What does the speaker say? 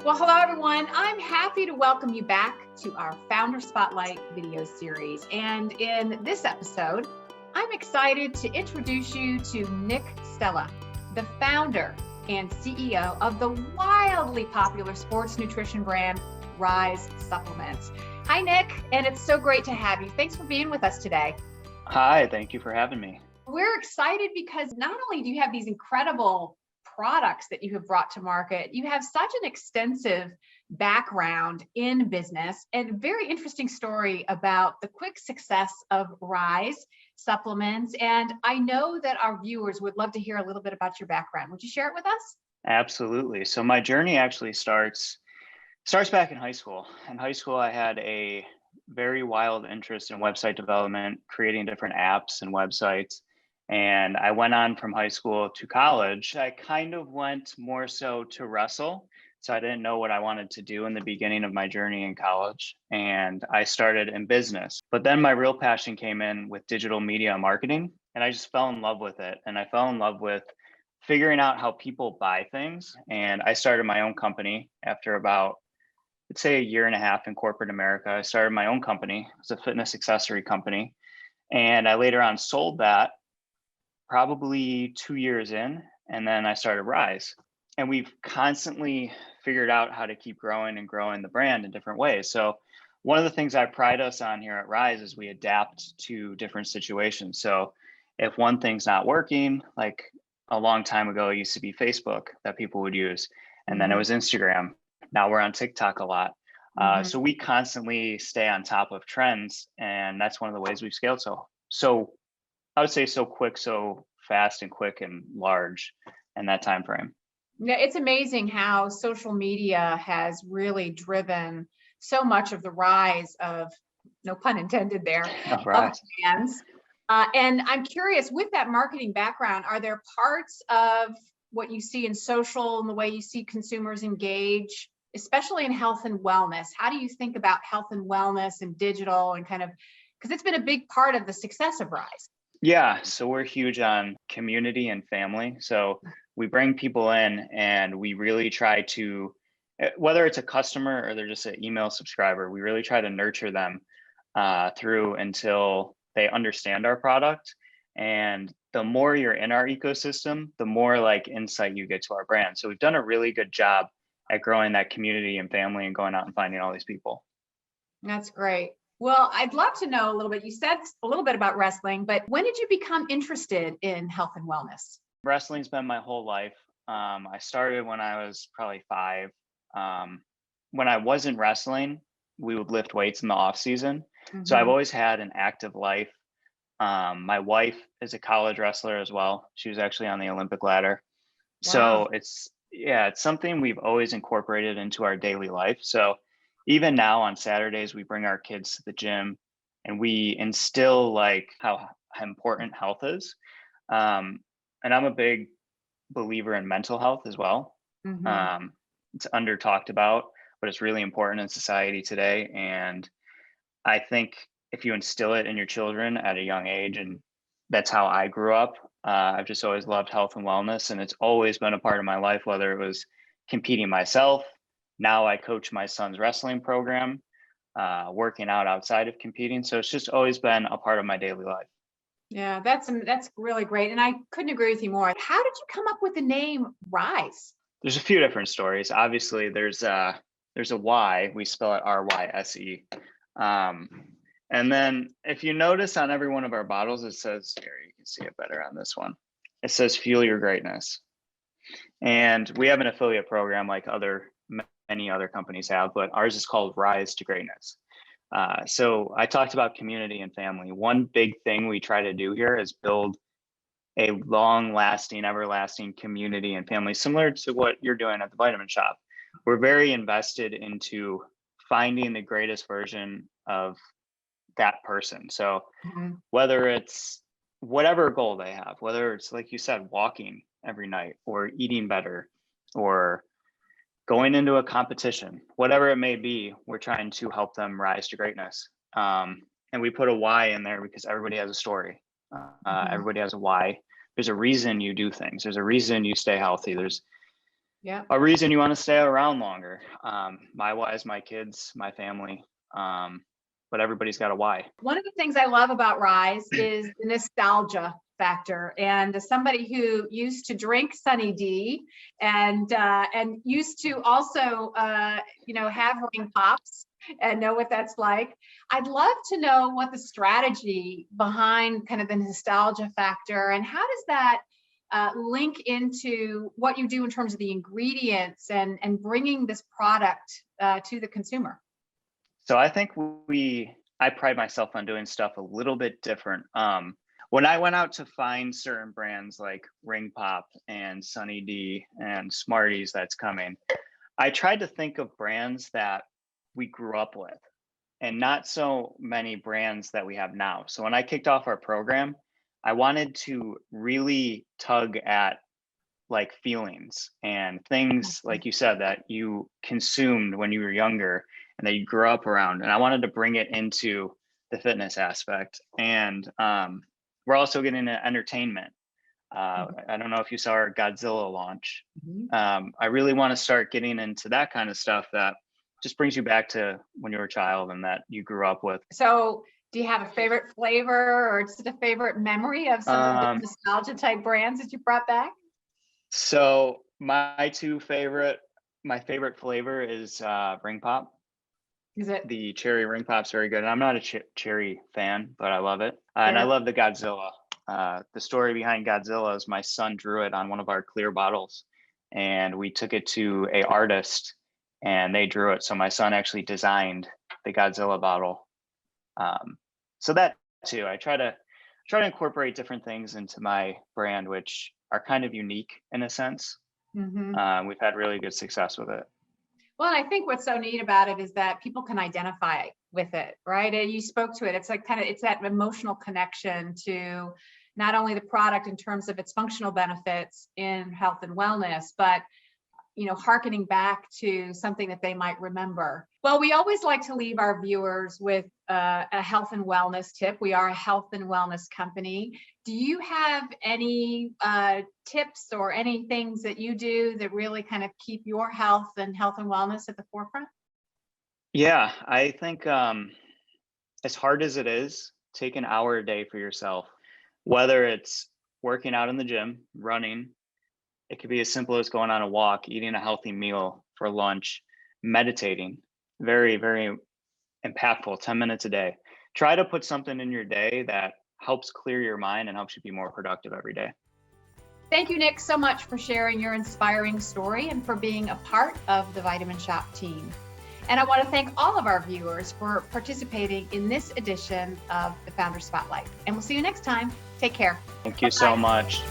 Well, hello, everyone. I'm happy to welcome you back to our Founder Spotlight video series. And in this episode, I'm excited to introduce you to Nick Stella, the founder and CEO of the wildly popular sports nutrition brand, Ryse Supplements. Hi, Nick, and it's so great to have you. Thanks for being with us today. Hi, thank you for having me. We're excited because not only do you have these incredible products that you have brought to market, you have such an extensive background in business and a very interesting story about the quick success of Ryse Supplements. And I know that our viewers would love to hear a little bit about your background. Would you share it with us? Absolutely. So my journey actually starts back in high school. In high school, I had a very wild interest in website development, creating different apps and websites. And I went on from high school to college. I kind of went more so to wrestle. So I didn't know what I wanted to do in the beginning of my journey in college. And I started in business. But then my real passion came in with digital media marketing. And I just fell in love with it. And I fell in love with figuring out how people buy things. And I started my own company after about, let's say, a year and a half in corporate America. I started my own company. It's a fitness accessory company. And I later on sold that probably 2 years in, and then I started Ryse. And we've constantly figured out how to keep growing and growing the brand in different ways. So one of the things I pride us on here at Ryse is we adapt to different situations. So if one thing's not working, like a long time ago, it used to be Facebook that people would use, and then it was Instagram. Now we're on TikTok a lot. So we constantly stay on top of trends, and that's one of the ways we've scaled. So I would say so quick, so fast and quick and large in that time frame. Yeah, it's amazing how social media has really driven so much of the rise of, no pun intended there, of brands. And I'm curious, with that marketing background, are there parts of what you see in social and the way you see consumers engage, especially in health and wellness? How do you think about health and wellness and digital and kind of, because it's been a big part of the success of Ryse? Yeah, so we're huge on community and family. So we bring people in and we really try to, whether it's a customer or they're just an email subscriber, we really try to nurture them through until they understand our product. And the more you're in our ecosystem, the more like insight you get to our brand. So we've done a really good job at growing that community and family and going out and finding all these people. That's great. Well, I'd love to know a little bit. You said a little bit about wrestling, but when did you become interested in health and wellness? Wrestling's been my whole life. I started when I was probably 5. When I wasn't wrestling, we would lift weights in the off season. So I've always had an active life. My wife is a college wrestler as well. She was actually on the Olympic ladder. Wow. So it's something we've always incorporated into our daily life. So even now on Saturdays, we bring our kids to the gym and we instill like how important health is. And I'm a big believer in mental health as well. It's under talked about, but it's really important in society today. And I think if you instill it in your children at a young age, and that's how I grew up, I've just always loved health and wellness. And it's always been a part of my life, whether it was competing myself. Now I coach my son's wrestling program, working out outside of competing. So it's just always been a part of my daily life. Yeah, that's really great. And I couldn't agree with you more. How did you come up with the name Ryse? There's a few different stories. Obviously, there's a Y. We spell it R-Y-S-E. And then if you notice on every one of our bottles, it says, here, you can see it better on this one. It says, fuel your greatness. And we have an affiliate program like many other companies have, but ours is called Rise to Greatness. So I talked about community and family. One big thing we try to do here is build a long-lasting, everlasting community and family, similar to what you're doing at the Vitamin Shop. We're very invested into finding the greatest version of that person. So whether it's whatever goal they have, whether it's, like you said, walking every night or eating better or going into a competition, whatever it may be, we're trying to help them rise to greatness. And we put a why in there because everybody has a story. Everybody has a why. There's a reason you do things. There's a reason you stay healthy. Yeah. a reason you want to stay around longer. My why is my kids, my family, but everybody's got a why. One of the things I love about Ryse is the nostalgia factor. And as somebody who used to drink Sunny D and used to also, have ring pops and know what that's like, I'd love to know what the strategy behind kind of the nostalgia factor, and how does that link into what you do in terms of the ingredients and bringing this product to the consumer? So I think I pride myself on doing stuff a little bit different. When I went out to find certain brands like Ring Pop and Sunny D and Smarties that's coming, I tried to think of brands that we grew up with and not so many brands that we have now. So when I kicked off our program, I wanted to really tug at like feelings and things, like you said, that you consumed when you were younger and that you grew up around. And I wanted to bring it into the fitness aspect. And we're also getting into entertainment. I don't know if you saw our Godzilla launch. I really want to start getting into that kind of stuff that just brings you back to when you were a child and that you grew up with. So do you have a favorite flavor or just a favorite memory of some of the nostalgia type brands that you brought back? So my favorite flavor is Ring Pop. Is it the cherry Ring Pop's very good? And I'm not a cherry fan, but I love it. And I love the Godzilla. The story behind Godzilla is my son drew it on one of our clear bottles, and we took it to a artist, and they drew it. So my son actually designed the Godzilla bottle. So that too, I try to incorporate different things into my brand, which are kind of unique in a sense. We've had really good success with it. Well, and I think what's so neat about it is that people can identify with it, right? And you spoke to it. It's like it's that emotional connection to not only the product in terms of its functional benefits in health and wellness, but hearkening back to something that they might remember. Well, we always like to leave our viewers with a health and wellness tip. We are a health and wellness company. Do you have any tips or any things that you do that really kind of keep your health and wellness at the forefront? Yeah, I think as hard as it is, take an hour a day for yourself, whether it's working out in the gym, running. It could be as simple as going on a walk, eating a healthy meal for lunch, meditating. Very, very impactful, 10 minutes a day. Try to put something in your day that helps clear your mind and helps you be more productive every day. Thank you, Nick, so much for sharing your inspiring story and for being a part of the Vitamin Shoppe team. And I want to thank all of our viewers for participating in this edition of the Founder Spotlight. And we'll see you next time. Take care. Thank you so much.